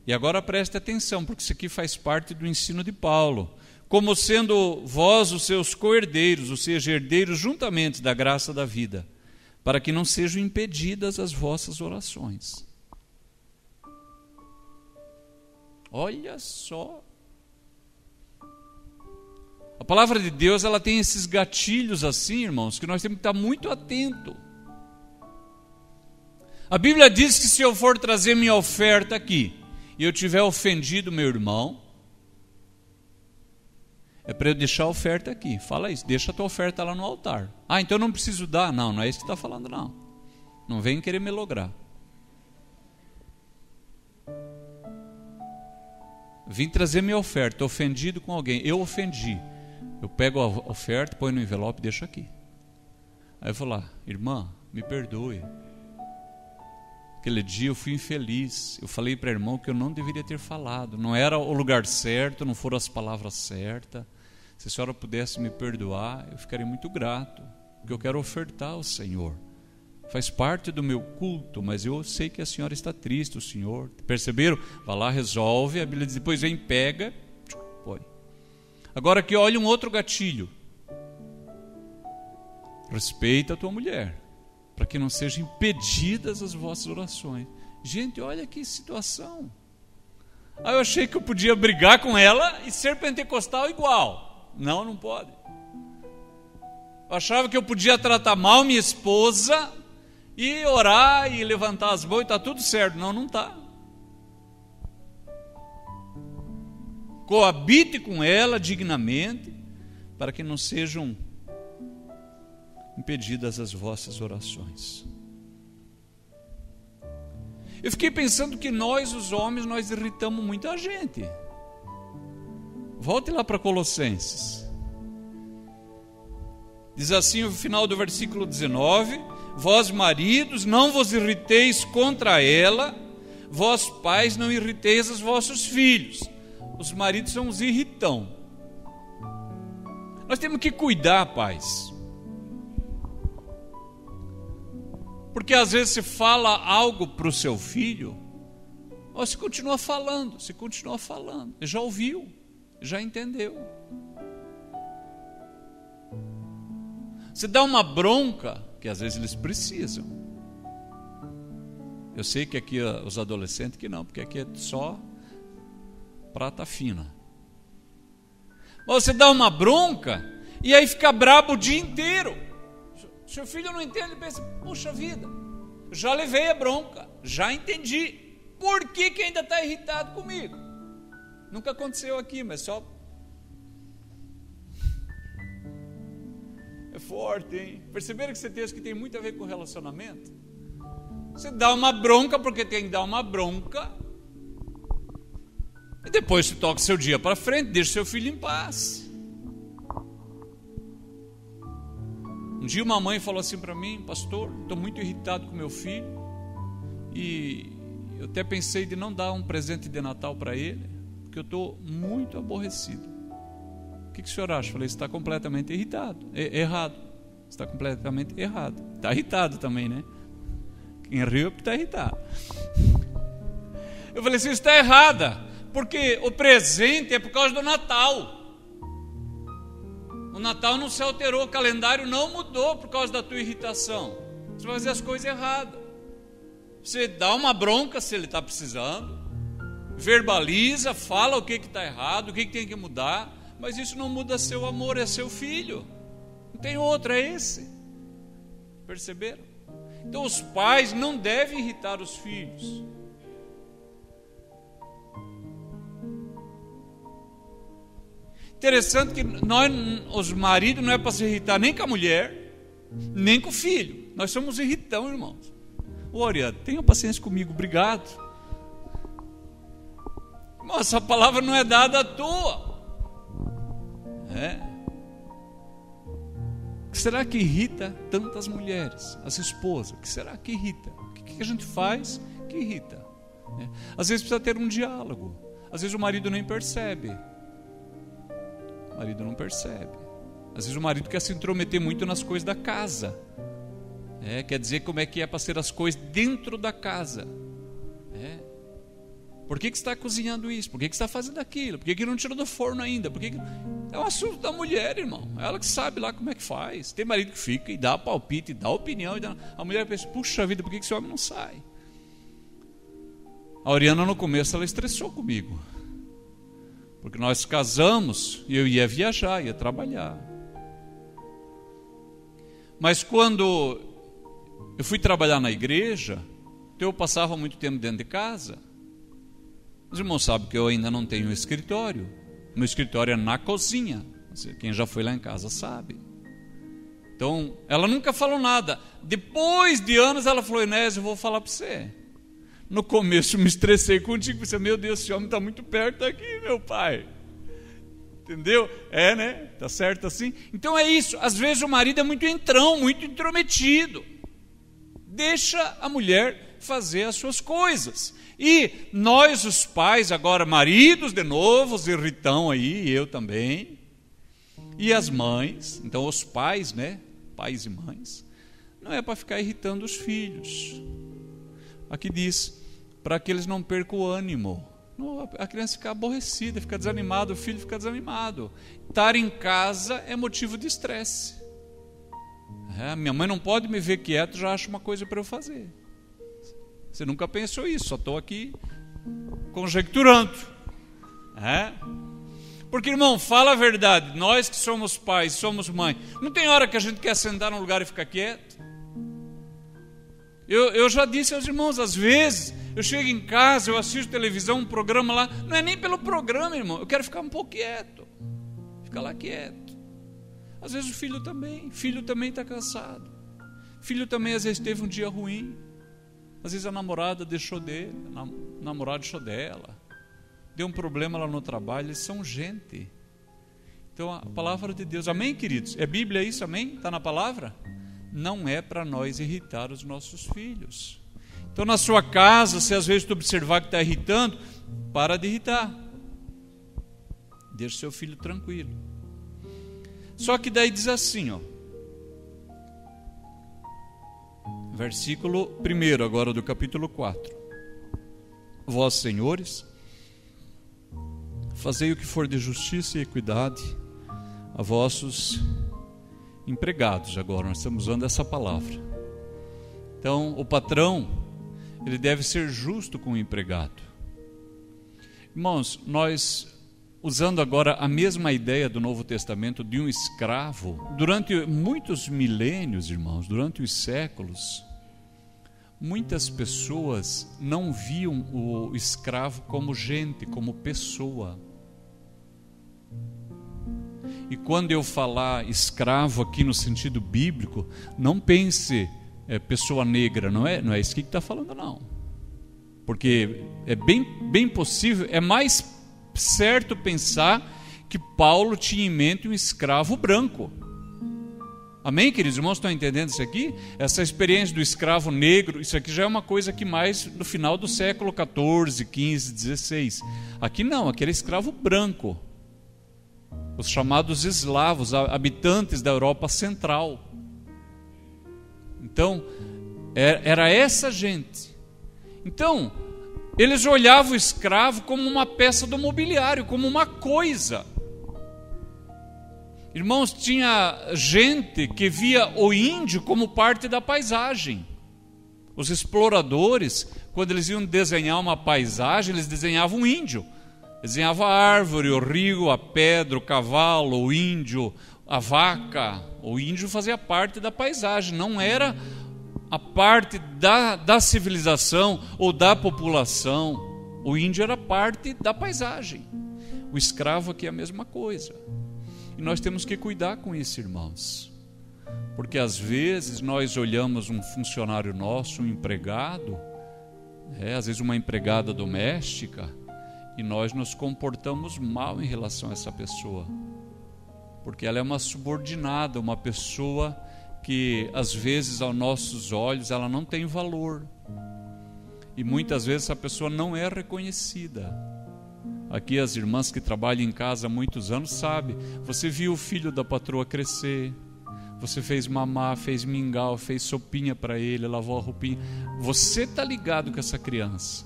E agora preste atenção, porque isso aqui faz parte do ensino de Paulo. Como sendo vós os seus co-herdeiros, ou seja, herdeiros juntamente da graça da vida, para que não sejam impedidas as vossas orações. Olha só. A palavra de Deus, ela tem esses gatilhos assim, irmãos, que nós temos que estar muito atento. A Bíblia diz que se eu for trazer minha oferta aqui, e eu tiver ofendido meu irmão, é para eu deixar a oferta aqui. Fala isso, deixa a tua oferta lá no altar. Ah, então eu não preciso dar? Não, não é isso que está falando, não. Não vem querer me lograr. Vim trazer minha oferta, ofendido com alguém, eu ofendi. Eu pego a oferta, põe no envelope e deixo aqui. Aí eu vou lá, irmã, me perdoe. Aquele dia eu fui infeliz. Eu falei para a irmã que eu não deveria ter falado. Não era o lugar certo, não foram as palavras certas. Se a senhora pudesse me perdoar, eu ficaria muito grato. Porque eu quero ofertar ao Senhor. Faz parte do meu culto, mas eu sei que a senhora está triste, o senhor. Perceberam? Vai lá, resolve. A Bíblia diz, depois vem, pega, põe. Agora aqui, olha um outro gatilho. Respeita a tua mulher, para que não sejam impedidas as vossas orações. Gente, olha que situação. Eu achei que eu podia brigar com ela e ser pentecostal igual. Não, não pode. Eu achava que eu podia tratar mal minha esposa e orar e levantar as mãos e está tudo certo. Não, não está. Coabite com ela dignamente, para que não sejam impedidas as vossas orações. Eu fiquei pensando que nós, os homens, nós irritamos muita gente. Volte lá para Colossenses. Diz assim o final do versículo 19: vós maridos, não vos irriteis contra ela, vós pais, não irriteis os vossos filhos. Os maridos são os irritão. Nós temos que cuidar, pais. Porque às vezes se fala algo para o seu filho, você continua falando, ele já ouviu, já entendeu. Você dá uma bronca, que às vezes eles precisam. Eu sei que aqui os adolescentes que não, porque aqui é só prata fina. Mas você dá uma bronca e aí fica brabo o dia inteiro. Seu filho não entende, ele pensa, puxa vida, já levei a bronca, já entendi. Por que ainda está irritado comigo? Nunca aconteceu aqui, mas só... É forte, hein? Perceberam que esse texto que tem muito a ver com relacionamento? Você dá uma bronca porque tem que dar uma bronca. E depois você toca seu dia para frente, deixa seu filho em paz. Um dia uma mãe falou assim para mim, pastor, estou muito irritado com meu filho e eu até pensei de não dar um presente de Natal para ele, porque eu estou muito aborrecido. O que o senhor acha? Eu falei, você está completamente irritado, errado. Você está completamente errado. Está irritado também, né? Quem riu é porque está irritado. Eu falei, você está errada, porque o presente é por causa do Natal. O Natal não se alterou, o calendário não mudou por causa da tua irritação. Você vai fazer as coisas erradas. Você dá uma bronca se ele está precisando, verbaliza, fala o que está errado, o que tem que mudar, mas isso não muda seu amor, é seu filho. Não tem outro, é esse. Perceberam? Então os pais não devem irritar os filhos. Interessante que nós, os maridos, não é para se irritar nem com a mulher, nem com o filho. Nós somos irritão, irmãos. Olha, tenha paciência comigo, obrigado. Irmão, essa palavra não é dada à toa. O que será que irrita tantas mulheres, as esposas? O que será que irrita? O que a gente faz que irrita? Às vezes precisa ter um diálogo. Às vezes o marido nem percebe. O marido não percebe. Às vezes o marido quer se intrometer muito nas coisas da casa. Quer dizer como é que é para ser as coisas dentro da casa. Por que você está cozinhando isso? Por que você está fazendo aquilo? Por que não tirou do forno ainda? É um assunto da mulher, irmão. Ela que sabe lá como é que faz. Tem marido que fica e dá palpite, e dá opinião. A mulher pensa, puxa vida, por que esse homem não sai? A Oriana no começo ela estressou comigo. Porque nós casamos e eu ia viajar, ia trabalhar. Mas quando eu fui trabalhar na igreja, então eu passava muito tempo dentro de casa. Os irmãos sabem que eu ainda não tenho escritório. Meu escritório é na cozinha. Quem já foi lá em casa sabe. Então, ela nunca falou nada. Depois de anos, ela falou, Inés, eu vou falar para você. No começo, eu me estressei contigo. Pensei, meu Deus, esse homem está muito perto daqui, meu pai. Entendeu? Né? Tá certo assim? Então é isso. Às vezes o marido é muito entrão, muito intrometido. Deixa a mulher fazer as suas coisas. E nós, os pais, agora maridos de novo, os irritão aí, eu também. E as mães, então os pais, pais e mães, não é para ficar irritando os filhos. Aqui diz, para que eles não percam o ânimo. A criança fica aborrecida, fica desanimada, o filho fica desanimado. Estar em casa é motivo de estresse. Minha mãe não pode me ver quieto, já acha uma coisa para eu fazer. Você nunca pensou isso, só estou aqui conjecturando. Porque, irmão, fala a verdade, nós que somos pais, somos mães, não tem hora que a gente quer sentar num lugar e ficar quieto? Eu já disse aos irmãos, às vezes, eu chego em casa, eu assisto televisão, um programa lá, não é nem pelo programa, irmão, eu quero ficar um pouco quieto, ficar lá quieto. Às vezes o filho também está cansado, filho também às vezes teve um dia ruim, às vezes a namorada deixou dele, o namorado deixou dela, deu um problema lá no trabalho, eles são gente. Então a palavra de Deus, amém, queridos? É Bíblia isso, amém? Está na palavra? Não é para nós irritar os nossos filhos. Então na sua casa, se às vezes tu observar que está irritando, para de irritar. Deixa o seu filho tranquilo. Só que daí diz assim, versículo 1 agora do capítulo 4. Vós, senhores, fazei o que for de justiça e equidade a vossos empregados. Agora nós estamos usando essa palavra. Então o patrão, ele deve ser justo com o empregado. Irmãos, nós usando agora a mesma ideia do Novo Testamento de um escravo, durante muitos milênios, irmãos, durante os séculos, muitas pessoas não viam o escravo como gente, como pessoa. E quando eu falar escravo aqui no sentido bíblico, não pense pessoa negra, não é isso que está falando, não. Porque é bem possível, é mais certo pensar que Paulo tinha em mente um escravo branco. Amém, queridos irmãos? Estão entendendo isso aqui? Essa experiência do escravo negro, isso aqui já é uma coisa que mais no final do século 14, 15, 16. Aqui não, aqui era escravo branco. Os chamados eslavos, habitantes da Europa Central. Então, era essa gente. Então, eles olhavam o escravo como uma peça do mobiliário, como uma coisa. Irmãos, tinha gente que via o índio como parte da paisagem. Os exploradores, quando eles iam desenhar uma paisagem, eles desenhavam um índio. Desenhava a árvore, o rio, a pedra, o cavalo, o índio, a vaca. O índio fazia parte da paisagem, não era a parte da civilização ou da população. O índio era parte da paisagem. O escravo aqui é a mesma coisa. E nós temos que cuidar com isso, irmãos. Porque às vezes nós olhamos um funcionário nosso, um empregado, às vezes uma empregada doméstica, e nós nos comportamos mal em relação a essa pessoa. porque ela é uma subordinada, uma pessoa que às vezes aos nossos olhos ela não tem valor, e muitas vezes essa pessoa não é reconhecida. Aqui as irmãs que trabalham em casa há muitos anos sabem, você viu o filho da patroa crescer, você fez mamar, fez mingau, fez sopinha para ele, lavou a roupinha, você está ligado com essa criança.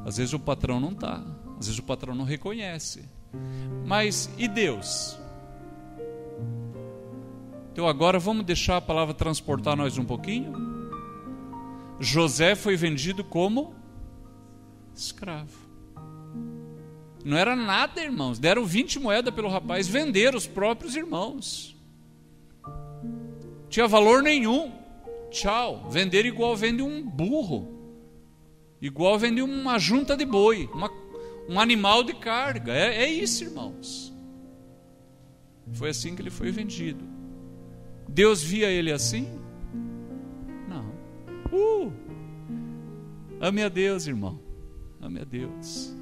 Às vezes o patrão não está, às vezes o patrão não reconhece, mas e Deus? Então agora vamos deixar a palavra transportar nós um pouquinho. José foi vendido como escravo. Não era nada, irmãos. Deram 20 moedas pelo rapaz, venderam os próprios irmãos. Tinha valor nenhum. Tchau. Vender igual vende um burro, igual vende uma junta de boi, um animal de carga. É isso, irmãos. Foi assim que ele foi vendido. Deus via ele assim? Não. Ame a Deus, irmão. Ame a Deus.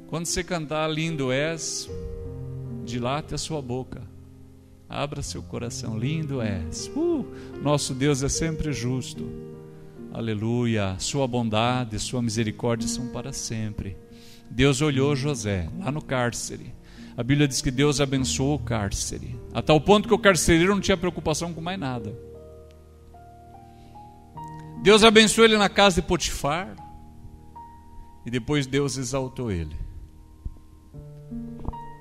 Quando você cantar lindo és, dilate a sua boca, abra seu coração, lindo és. Nosso Deus é sempre justo. Aleluia. Sua bondade, sua misericórdia são para sempre. Deus olhou José lá no cárcere. A Bíblia diz que Deus abençoou o cárcere, a tal ponto que o carcereiro não tinha preocupação com mais nada. Deus abençoou ele na casa de Potifar, e depois Deus exaltou ele.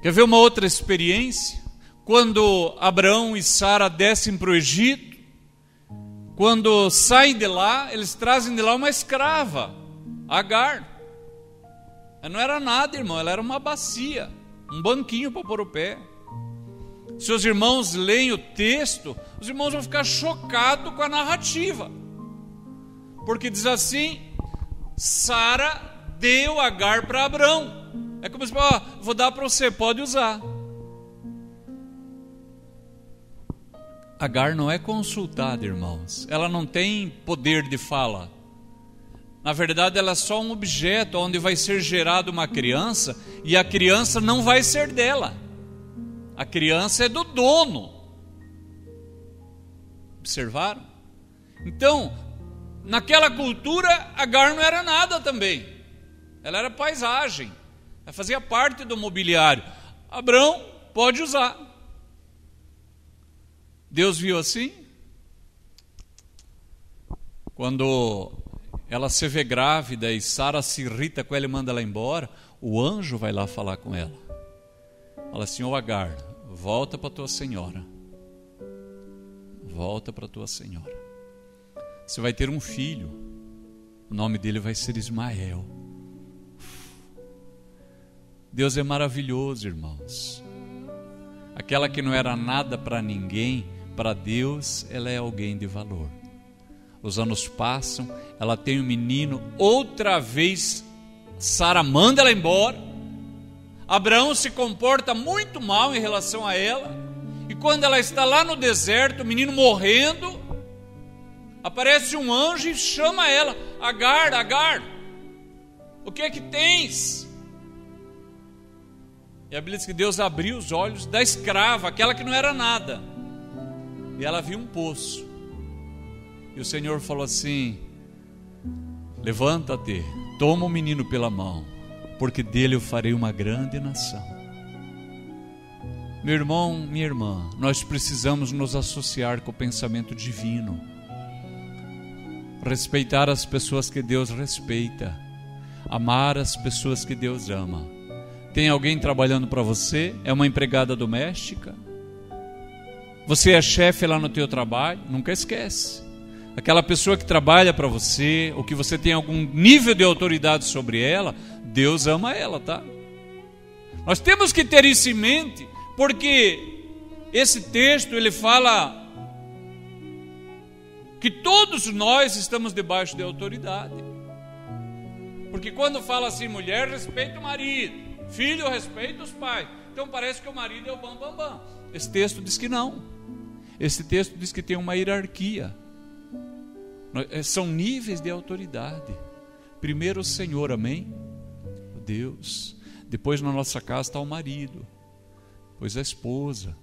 Quer ver uma outra experiência? Quando Abraão e Sara descem para o Egito, quando saem de lá, eles trazem de lá uma escrava, Agar. Ela não era nada, irmão, ela era uma bacia, um banquinho para pôr o pé. Se os irmãos leem o texto, os irmãos vão ficar chocados com a narrativa, porque diz assim: Sara deu Agar para Abraão. É como se fosse, vou dar para você, pode usar. Agar não é consultada, irmãos. Ela não tem poder de fala. Na verdade, ela é só um objeto onde vai ser gerada uma criança, e a criança não vai ser dela. A criança é do dono. Observaram? Então, naquela cultura, Agar não era nada também. Ela era paisagem. Ela fazia parte do mobiliário. Abraão pode usar. Deus viu assim? Quando ela se vê grávida e Sara se irrita com ela e manda ela embora, o anjo vai lá falar com ela. Fala assim: ô Agar, volta para tua senhora. Volta para tua senhora. Você vai ter um filho. O nome dele vai ser Ismael. Deus é maravilhoso, irmãos. Aquela que não era nada para ninguém, para Deus ela é alguém de valor. Os anos passam, ela tem um menino, outra vez Sara manda ela embora. Abraão se comporta muito mal em relação a ela, e quando ela está lá no deserto, o menino morrendo, aparece um anjo e chama ela: Agar, Agar, o que é que tens? E a Bíblia diz que Deus abriu os olhos da escrava, aquela que não era nada, e ela viu um poço. E o Senhor falou assim: levanta-te, toma o menino pela mão, porque dele eu farei uma grande nação. Meu irmão, minha irmã, nós precisamos nos associar com o pensamento divino, respeitar as pessoas que Deus respeita, amar as pessoas que Deus ama. Tem alguém trabalhando para você? É uma empregada doméstica? Você é chefe lá no teu trabalho? Nunca esquece. Aquela pessoa que trabalha para você, ou que você tem algum nível de autoridade sobre ela, Deus ama ela, tá? Nós temos que ter isso em mente, porque esse texto ele fala que todos nós estamos debaixo de autoridade. Porque quando fala assim, mulher respeita o marido, filho respeita os pais, então parece que o marido é o bam. Esse texto diz que não. Esse texto diz que tem uma hierarquia. São níveis de autoridade. Primeiro o Senhor, amém? Deus. Depois na nossa casa está o marido, depois a esposa,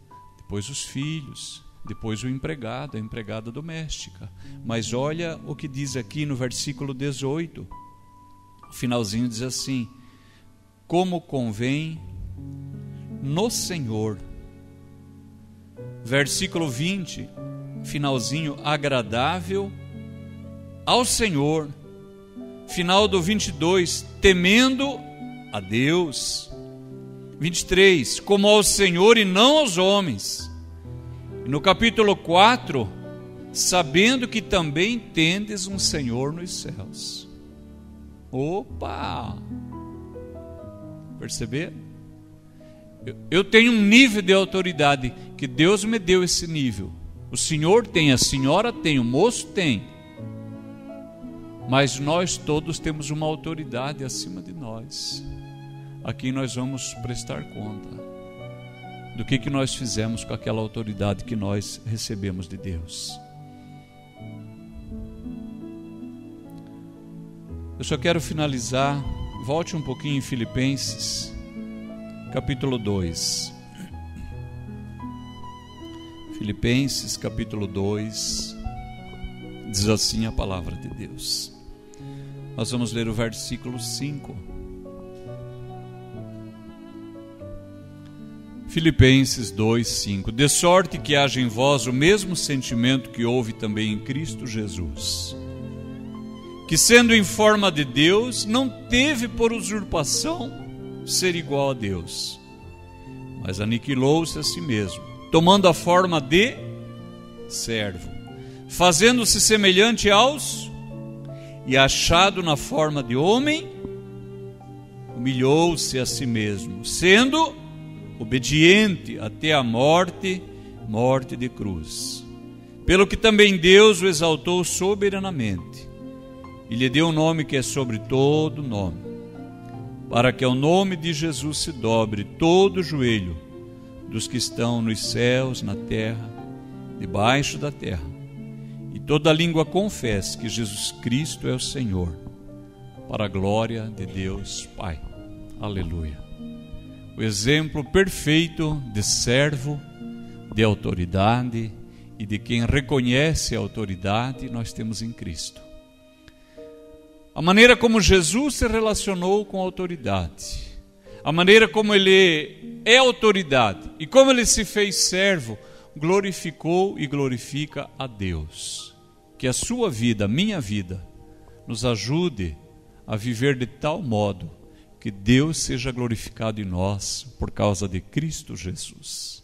depois os filhos, depois o empregado, a empregada doméstica. Mas olha o que diz aqui no versículo 18. O finalzinho diz assim: como convém no Senhor. Versículo 20, finalzinho, agradável ao Senhor. Final do 22, temendo a Deus. 23, como ao Senhor e não aos homens. E no capítulo 4, sabendo que também tendes um Senhor nos céus. Opa! Perceber? Eu tenho um nível de autoridade que Deus me deu esse nível. O senhor tem, a senhora tem, o moço tem. Mas nós todos temos uma autoridade acima de nós. Aqui nós vamos prestar conta do que nós fizemos com aquela autoridade que nós recebemos de Deus. Eu só quero finalizar. Volte um pouquinho em Filipenses, capítulo 2. Filipenses, capítulo 2, diz assim a palavra de Deus. Nós vamos ler o versículo 5. Filipenses 2, 5. De sorte que haja em vós o mesmo sentimento que houve também em Cristo Jesus, que sendo em forma de Deus, não teve por usurpação ser igual a Deus, mas aniquilou-se a si mesmo, tomando a forma de servo, fazendo-se semelhante aos, e achado na forma de homem, humilhou-se a si mesmo, sendo obediente até a morte, morte de cruz. Pelo que também Deus o exaltou soberanamente, e lhe deu um nome que é sobre todo nome, para que ao nome de Jesus se dobre todo o joelho dos que estão nos céus, na terra, debaixo da terra, e toda língua confesse que Jesus Cristo é o Senhor, para a glória de Deus Pai. Aleluia. O exemplo perfeito de servo, de autoridade e de quem reconhece a autoridade nós temos em Cristo. A maneira como Jesus se relacionou com a autoridade, a maneira como ele é autoridade e como ele se fez servo, glorificou e glorifica a Deus. Que a sua vida, a minha vida, nos ajude a viver de tal modo que Deus seja glorificado em nós por causa de Cristo Jesus.